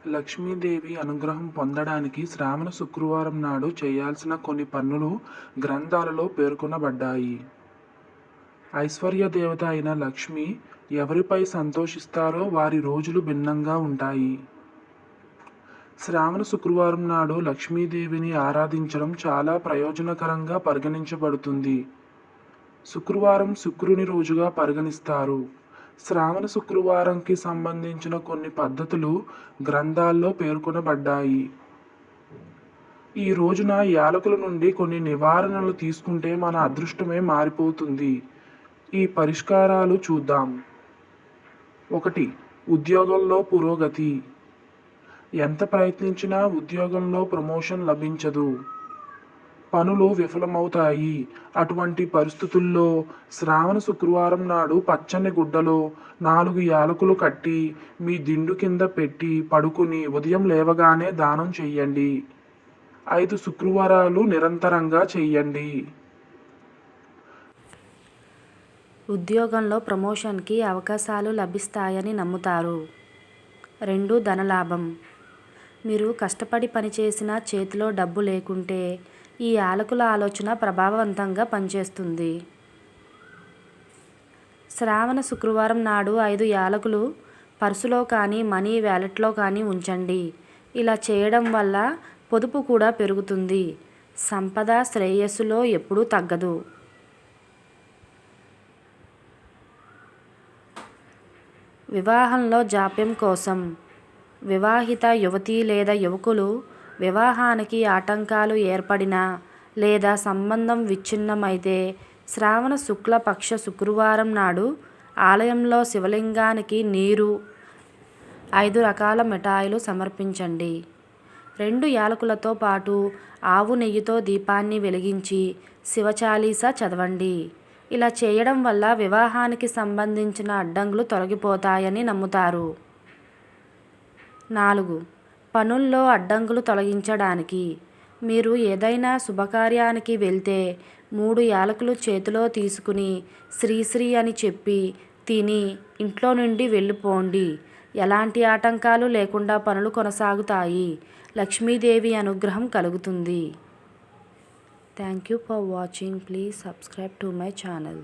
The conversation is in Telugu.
లక్ష్మీదేవి అనుగ్రహం పొందడానికి శ్రావణ శుక్రవారం నాడు చేయాల్సిన కొన్ని పనులు గ్రంథాలలో పేర్కొనబడ్డాయి. ఐశ్వర్య దేవత అయిన లక్ష్మి ఎవరిపై సంతోషిస్తారో వారి రోజులు భిన్నంగా ఉంటాయి. శ్రావణ శుక్రవారం నాడు లక్ష్మీదేవిని ఆరాధించడం చాలా ప్రయోజనకరంగా పరిగణించబడుతుంది. శుక్రవారం శుక్రుని రోజుగా పరిగణిస్తారు. శ్రావణ శుక్రవారంకి సంబంధించిన కొన్ని పద్ధతులు గ్రంథాల్లో పేర్కొనబడ్డాయి. ఈ రోజున యాలకుల నుండి కొన్ని నివారణలు తీసుకుంటే మన అదృష్టమే మారిపోతుంది. ఈ పరిష్కారాలు చూద్దాం. 1. ఉద్యోగంలో పురోగతి. ఎంత ప్రయత్నించినా ఉద్యోగంలో ప్రమోషన్ లభించదు. పనులు విఫలమవుతాయి. అటువంటి పరిస్థితుల్లో శ్రావణ శుక్రవారం నాడు పచ్చని గుడ్డలో 4 యాలకులు కట్టి మీ దిండు కింద పెట్టి పడుకుని ఉదయం లేవగానే దానం చెయ్యండి. 5 శుక్రవారాలు నిరంతరంగా చెయ్యండి. ఉద్యోగంలో ప్రమోషన్కి అవకాశాలు లభిస్తాయని నమ్ముతారు. 2. ధనలాభం. మీరు కష్టపడి పనిచేసినా చేతిలో డబ్బు లేకుంటే ఈ యాలకుల ఆలోచన ప్రభావవంతంగా పనిచేస్తుంది. శ్రావణ శుక్రవారం నాడు 5 యాలకులు పర్సులో కానీ మనీ వ్యాలెట్లో కానీ ఉంచండి. ఇలా చేయడం వల్ల పొదుపు కూడా పెరుగుతుంది. సంపద శ్రేయస్సులో ఎప్పుడూ తగ్గదు. వివాహంలో జాప్యం కోసం. వివాహిత యువతి లేదా యువకులు వివాహానికి ఆటంకాలు ఏర్పడినా లేదా సంబంధం విచ్ఛిన్నమైతే శ్రావణ శుక్ల పక్ష శుక్రవారం నాడు ఆలయంలో శివలింగానికి నీరు, 5 రకాల మిఠాయిలు సమర్పించండి. 2 యాలకులతో పాటు ఆవు నెయ్యితో దీపాన్ని వెలిగించి శివచాలీసా చదవండి. ఇలా చేయడం వల్ల వివాహానికి సంబంధించిన అడ్డంకులు తొలగిపోతాయని నమ్ముతారు. 4. పనుల్లో అడ్డంకులు తొలగించడానికి. మీరు ఏదైనా శుభకార్యానికి వెళ్తే 3 యాలకులు చేతిలో తీసుకుని శ్రీశ్రీ అని చెప్పి తిని ఇంట్లో నుండి వెళ్ళిపోండి. ఎలాంటి ఆటంకాలు లేకుండా పనులు కొనసాగుతాయి. లక్ష్మీదేవి అనుగ్రహం కలుగుతుంది. Thank you for watching. Please subscribe to my channel.